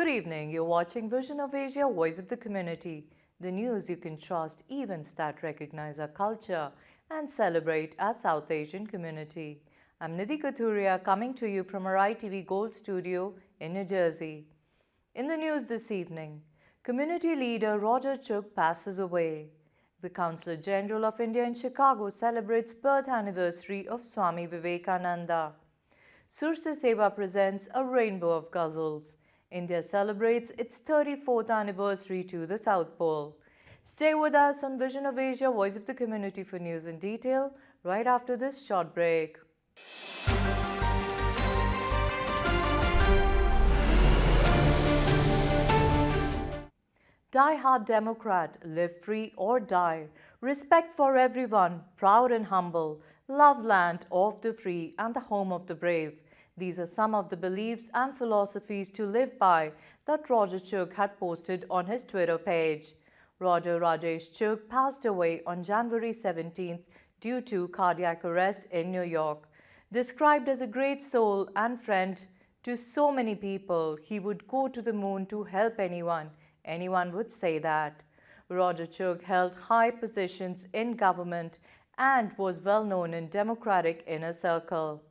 Good evening. You're watching Vision of Asia, Voice of the Community. The news you can trust, events that recognize our culture and celebrate our South Asian community. I'm Nidhi Kathuria coming to you from our ITV Gold studio in New Jersey. In the news this evening, community leader Roger Chugh passes away. The Consul General of India in Chicago celebrates birth anniversary of Swami Vivekananda. Sur Se Seva presents a rainbow of ghazals. India celebrates its 34th anniversary to the South Pole. Stay with us on Vision of Asia, Voice of the Community for news in detail right after this short break. Die-hard Democrat, live free or die, respect for everyone, proud and humble, love land of the free and the home of the brave. These are some of the beliefs and philosophies to live by that Roger Chugh had posted on his Twitter page. Roger Rajesh Chugh passed away on January 17th due to cardiac arrest in New York. Described as a great soul and friend to so many people, he would go to the moon to help anyone. Anyone would say that. Roger Chugh held high positions in government and was well known in Democratic inner circle.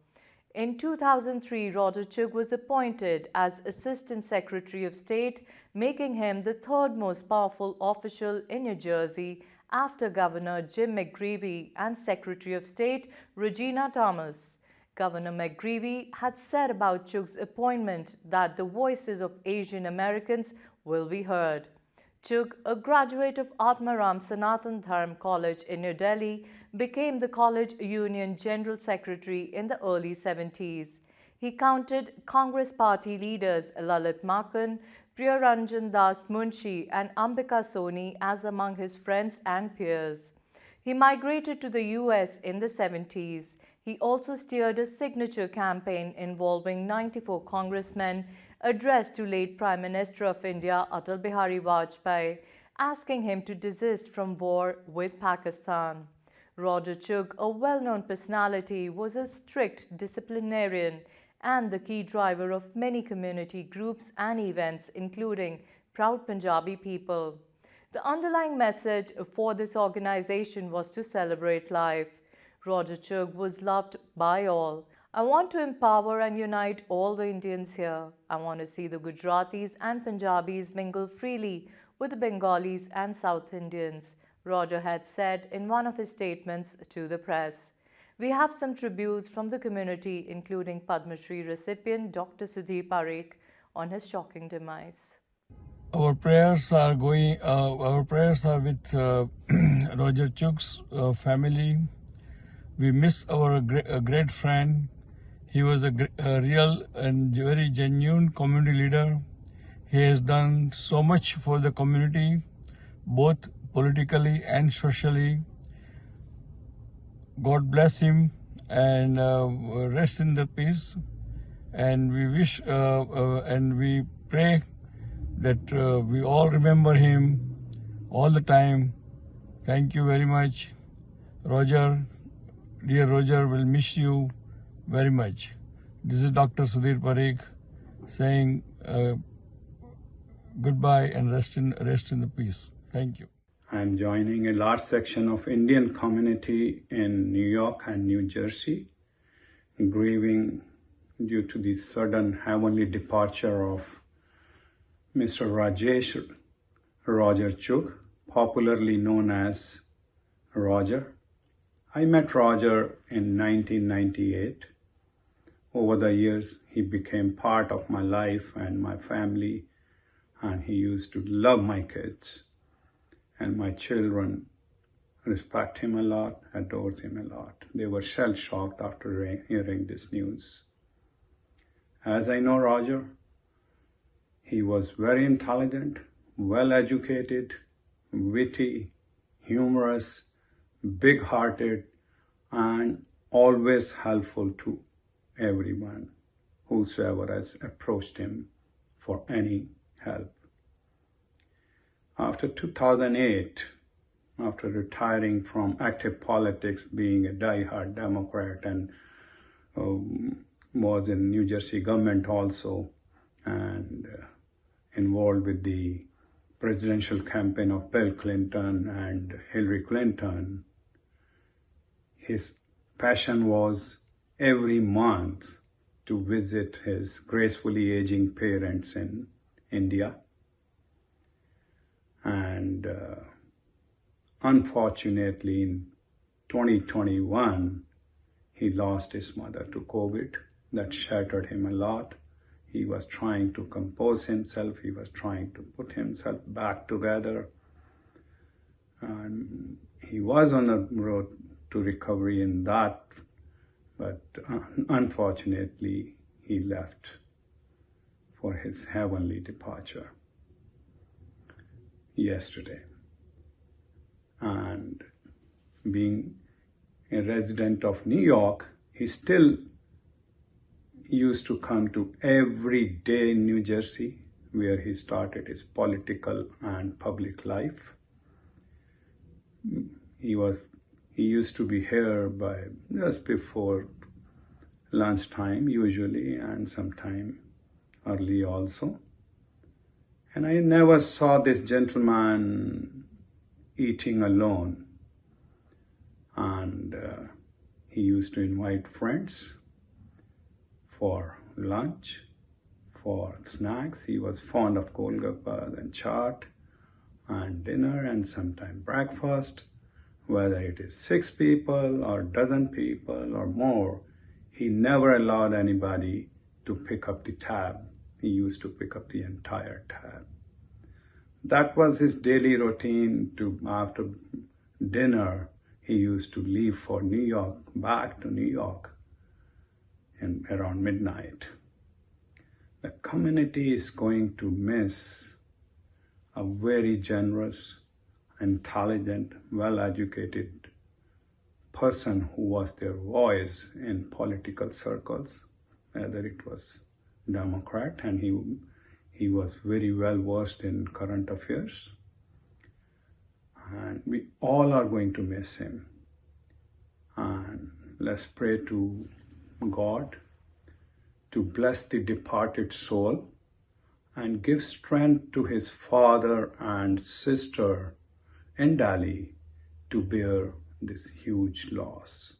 In 2003, Roger Chugh was appointed as Assistant Secretary of State, making him the third most powerful official in New Jersey after Governor Jim McGreevey and Secretary of State Regina Thomas. Governor McGreevey had said about Chugh's appointment that the voices of Asian Americans will be heard. Chugh, a graduate of Atmaram Sanatan Dharm College in New Delhi, became the college union general secretary in the early 70s. He counted Congress party leaders Lalit Makhan, Priyaranjan Das Munshi and Ambika Soni as among his friends and peers. He migrated to the US in the 70s. He also steered a signature campaign involving 94 congressmen addressed to late Prime Minister of India Atal Bihari Vajpayee, asking him to desist from war with Pakistan. Roger Chugh, a well-known personality, was a strict disciplinarian and the key driver of many community groups and events, including Proud Punjabi People. The underlying message for this organization was to celebrate life. Roger Chugh was loved by all. I want to empower and unite all the Indians here. I want to see the Gujaratis and Punjabis mingle freely with the Bengalis and South Indians, Roger had said in one of his statements to the press. We have some tributes from the community, including Padma Shri recipient Dr. Sudhir Parikh, on his shocking demise. Our prayers are with Roger Chugh's family. We miss our great friend. He was a real and very genuine community leader. He has done so much for the community, both politically and socially. God bless him and rest in the peace. And we wish and we pray that we all remember him all the time. Thank you very much, Roger. Dear Roger, will miss you very much. This is Dr. Sudhir Parikh saying goodbye and rest in the peace. Thank you. I'm joining a large section of Indian community in New York and New Jersey, grieving due to the sudden heavenly departure of Mr. Roger Chugh, popularly known as Roger. I met Roger in 1998. Over the years, he became part of my life and my family, and he used to love my kids. And my children respect him a lot, adore him a lot. They were shell-shocked after hearing this news. As I know Roger, he was very intelligent, well-educated, witty, humorous, big-hearted, and always helpful to everyone, whosoever has approached him for any help. After 2008, after retiring from active politics, being a die-hard Democrat and was in New Jersey government also, and involved with the presidential campaign of Bill Clinton and Hillary Clinton. His passion was every month to visit his gracefully aging parents in India. And unfortunately, in 2021, he lost his mother to COVID. That shattered him a lot. He was trying to compose himself. He was trying to put himself back together. And he was on the road to recovery in that, but unfortunately, he left for his heavenly departure yesterday. And being a resident of New York, he still used to come to every day in New Jersey, where he started his political and public life. He used to be here by just before lunchtime usually, and sometime early also. And I never saw this gentleman eating alone. And he used to invite friends for lunch, for snacks. He was fond of golgappas and chaat, and dinner, and sometimes breakfast. Whether it is 6 people or dozen people or more, he never allowed anybody to pick up the tab. He used to pick up the entire tab. That was his daily routine. After dinner, he used to leave for New York, back to New York, and around midnight. The community is going to miss a very generous, intelligent, well-educated person who was their voice in political circles, whether it was Democrat, and he was very well versed in current affairs. And we all are going to miss him. And let's pray to God to bless the departed soul and give strength to his father and sister in Delhi to bear this huge loss.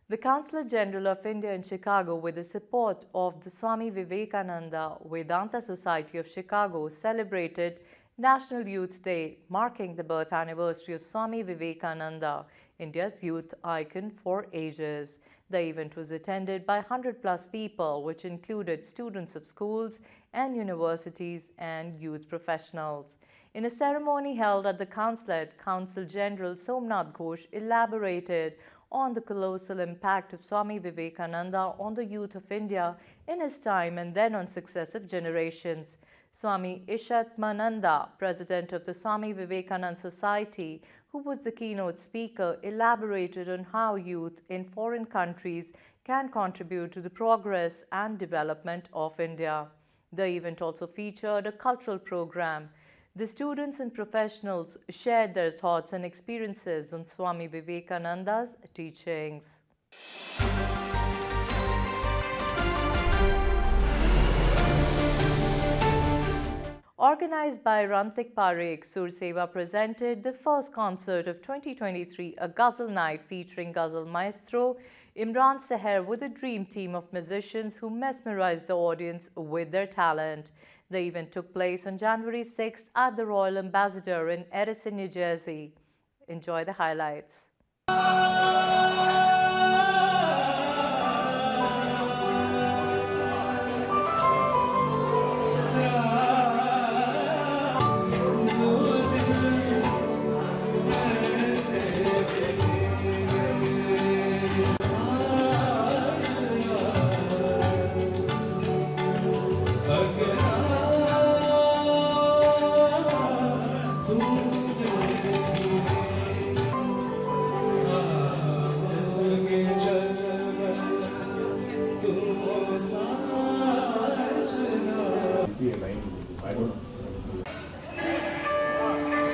The Consulate General of India in Chicago, with the support of the Swami Vivekananda Vedanta Society of Chicago, celebrated National Youth Day, marking the birth anniversary of Swami Vivekananda, India's youth icon for ages. The event was attended by 100+ people, which included students of schools and universities and youth professionals. In a ceremony held at the consulate, Consul General Somnath Ghosh elaborated on the colossal impact of Swami Vivekananda on the youth of India in his time and then on successive generations. Swami Ishatmananda, president of the Swami Vivekananda Society, who was the keynote speaker, elaborated on how youth in foreign countries can contribute to the progress and development of India. The event also featured a cultural program. The students and professionals shared their thoughts and experiences on Swami Vivekananda's teachings. Organized by Rantik Parekh, Sur Seva presented the first concert of 2023, a Ghazal night featuring Ghazal maestro Imran Seher with a dream team of musicians who mesmerized the audience with their talent. The event took place on January 6th at the Royal Ambassador in Edison, New Jersey. Enjoy the highlights.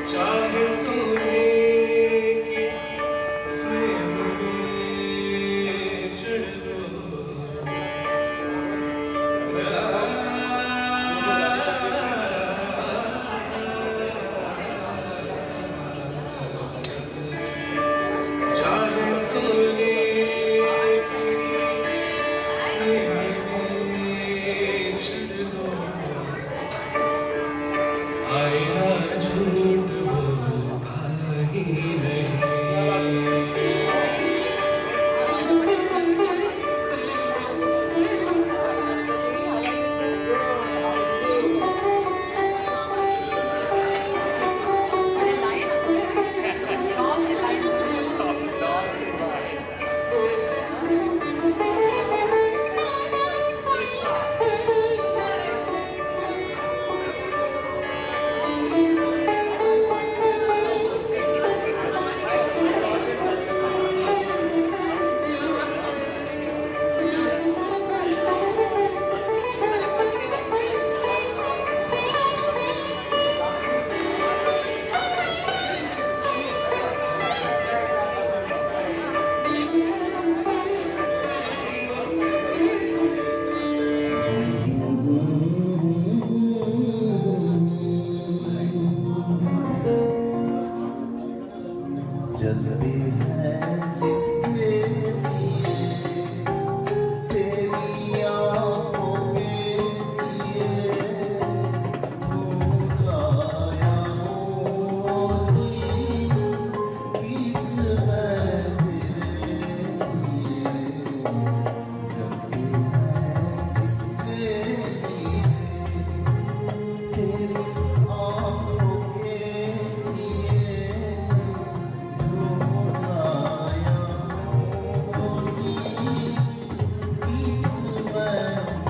चाहे सोने की frame में जल भी है जिसके लिए तेरी आँखों के लिए फूल आया हूँ गीत मैं तेरे लिए जल भी है जिसके लिए तेरी आँखों के लिए फूल आया हूँ गीत मैं तेरे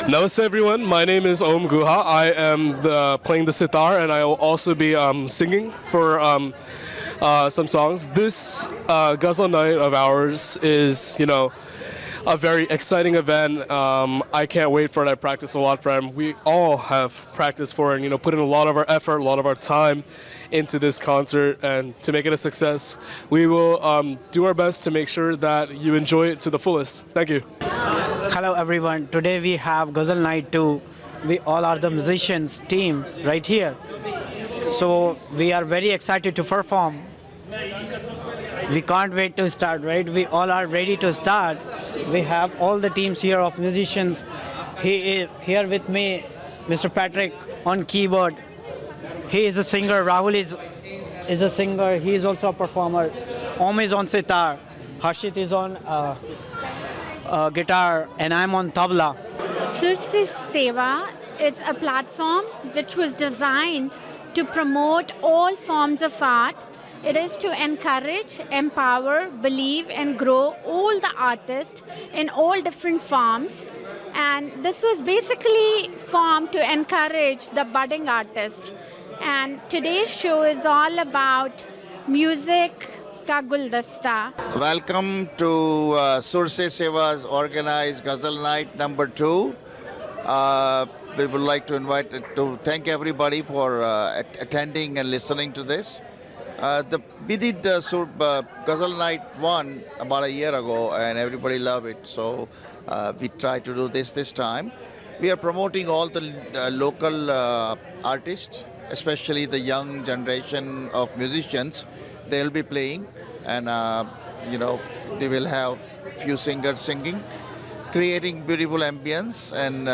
Namaste everyone, my name is Om Guha. I am playing the sitar and I will also be singing for some songs. This Ghazal night of ours is, a very exciting event. I can't wait for it. I practice a lot for it. We all have practiced for it and, put in a lot of our effort, a lot of our time into this concert, and to make it a success. We will do our best to make sure that you enjoy it to the fullest. Thank you. Hello everyone, today we have Ghazal Night 2. We all are the musicians team right here. So we are very excited to perform. We can't wait to start, right? We all are ready to start. We have all the teams here of musicians. He is here with me, Mr. Patrick on keyboard. He is a singer, Rahul is a singer, he is also a performer. Om is on sitar, Harshit is on guitar, and I'm on tabla. Sur Se Seva is a platform which was designed to promote all forms of art. It is to encourage, empower, believe, and grow all the artists in all different forms. And this was basically formed to encourage the budding artist. And today's show is all about music ka guldasta. Welcome to Sur Se Seva's organized Ghazal Night number 2. We would like to thank everybody for attending and listening to this. We did Ghazal Night 1 about a year ago and everybody loved it. So we tried to do this time. we are promoting all the local artists, especially the young generation of musicians. They'll be playing, and we will have few singers singing, creating beautiful ambience and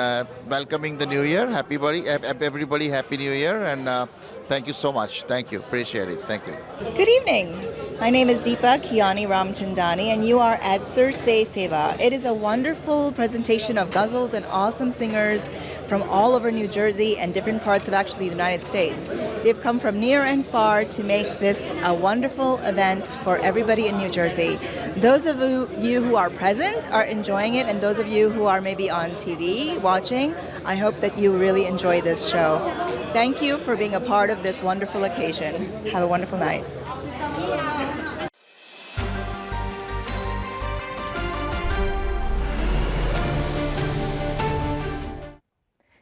welcoming the new year. Everybody, happy new year, and thank you so much. Thank you, appreciate it. Thank you. Good evening. My name is Deepa Jan18th, and you are at Sursay Seva. It is a wonderful presentation of ghazals and awesome singers from all over New Jersey and different parts of actually the United States. They've come from near and far to make this a wonderful event for everybody in New Jersey. Those of you who are present are enjoying it, and those of you who are maybe on TV watching, I hope that you really enjoy this show. Thank you for being a part of this wonderful occasion. Have a wonderful night.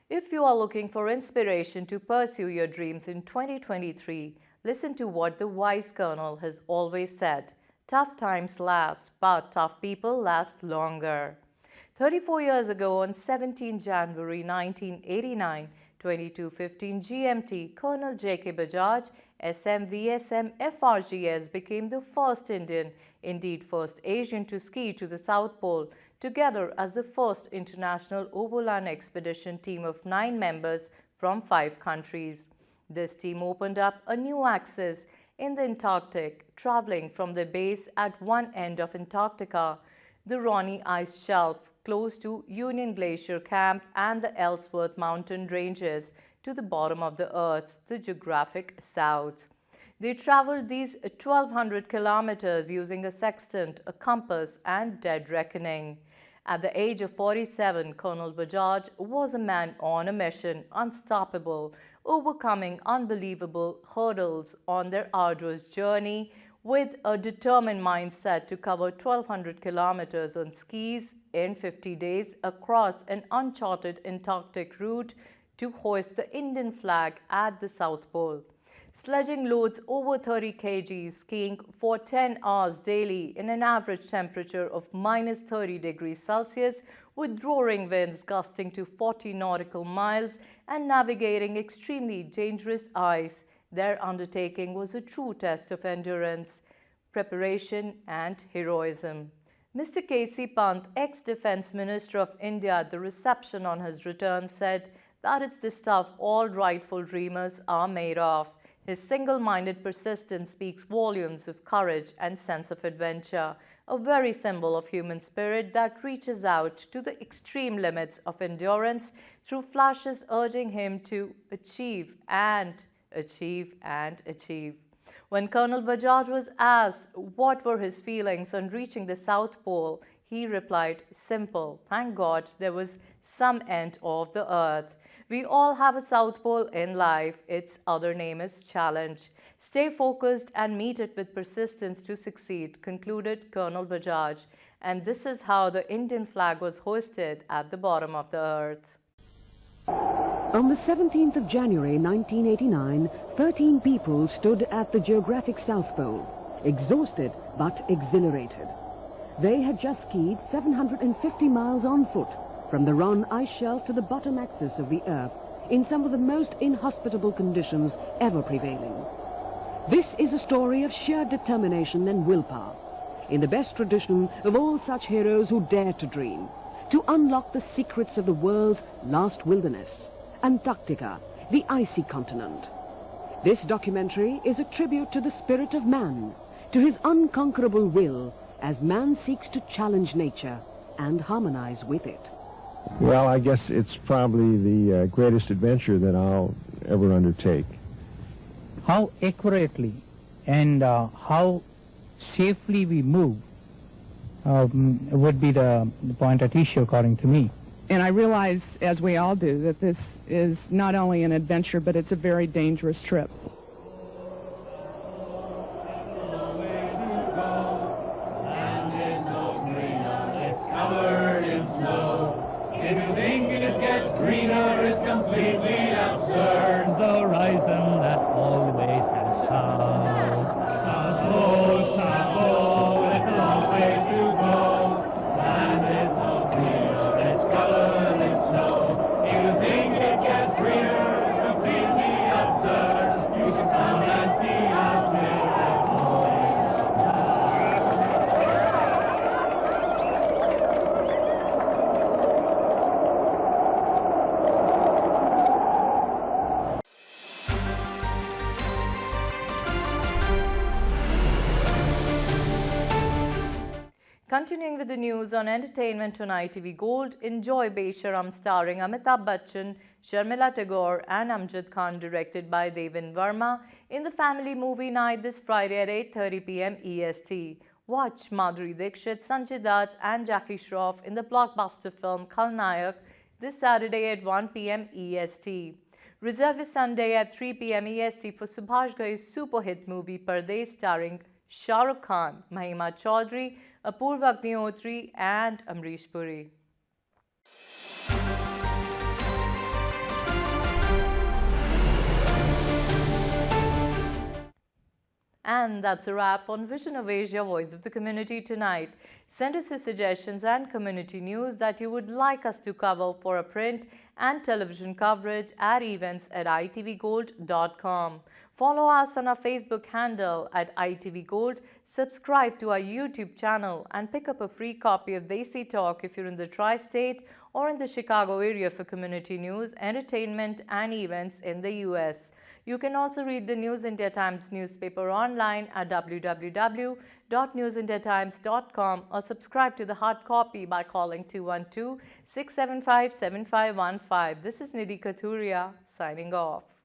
If you are looking for inspiration to pursue your dreams in 2023, listen to what the wise Colonel has always said. Tough times last, but tough people last longer. 34 years ago, on 17 January 1989, 22:15 GMT, Colonel J.K. Bajaj, SMVSM FRGS, became the first Indian, indeed first Asian, to ski to the South Pole, together as the first international overland expedition team of 9 members from 5 countries. This team opened up a new axis in the Antarctic, traveling from the base at one end of Antarctica, the Ronne Ice Shelf, close to Union Glacier Camp, and the Ellsworth Mountain Ranges, to the bottom of the Earth, the geographic South. They traveled these 1,200 kilometers using a sextant, a compass, and dead reckoning. At the age of 47, Colonel Bajaj was a man on a mission, unstoppable, overcoming unbelievable hurdles on their arduous journey, with a determined mindset to cover 1,200 kilometers on skis in 50 days across an uncharted Antarctic route to hoist the Indian flag at the South Pole. Sledging loads over 30 kg, skiing for 10 hours daily in an average temperature of minus 30 degrees Celsius, with roaring winds gusting to 40 nautical miles, and navigating extremely dangerous ice, their undertaking was a true test of endurance, preparation, and heroism. Mr. K.C. Pant, ex-Defence Minister of India, at the reception on his return, said that it's the stuff all rightful dreamers are made of. His single-minded persistence speaks volumes of courage and sense of adventure, a very symbol of human spirit that reaches out to the extreme limits of endurance through flashes urging him to achieve and achieve and achieve. When Colonel Bajaj was asked what were his feelings on reaching the South Pole, he replied, "Simple, thank God there was some end of the earth. We all have a South Pole in life. Its other name is challenge. Stay focused and meet it with persistence to succeed," concluded Colonel Bajaj. And this is how the Indian flag was hoisted at the bottom of the earth. On the 17th of January 1989, 13 people stood at the geographic South Pole, exhausted but exhilarated. They had just skied 750 miles on foot from the Ronne Ice Shelf to the bottom axis of the Earth in some of the most inhospitable conditions ever prevailing. This is a story of sheer determination and willpower, in the best tradition of all such heroes who dared to dream, to unlock the secrets of the world's last wilderness, Antarctica, the icy continent. This documentary is a tribute to the spirit of man, to his unconquerable will as man seeks to challenge nature and harmonize with it. Well, I guess it's probably the greatest adventure that I'll ever undertake. How accurately and how safely we move would be the point at issue, according to me. And I realize, as we all do, that this is not only an adventure, but it's a very dangerous trip. Continuing with the news on entertainment on ITV Gold, enjoy Besharam starring Amitabh Bachchan, Sharmila Tagore and Amjad Khan, directed by Devin Verma, in the family movie night this Friday at 8:30 p.m. EST. Watch Madhuri Dixit, Sanjay Dutt and Jackie Shroff in the blockbuster film Khalnayak this Saturday at 1 p.m. EST. Reserve is Sunday at 3 p.m. EST for Subhash Ghai's super hit movie Pardesh starring Shah Rukh Khan, Mahima Chaudhary, Apurva Agnihotri and Amrish Puri. And that's a wrap on Vision of Asia, Voice of the Community tonight. Send us your suggestions and community news that you would like us to cover for a print and television coverage at events@itvgold.com. Follow us on our Facebook handle at itvgold, subscribe to our YouTube channel and pick up a free copy of Desi Talk if you're in the Tri-State or in the Chicago area for community news, entertainment and events in the US. You can also read the News India Times newspaper online at www.newsindiatimes.com or subscribe to the hard copy by calling 212-675-7515. This is Nidhi Kathuria signing off.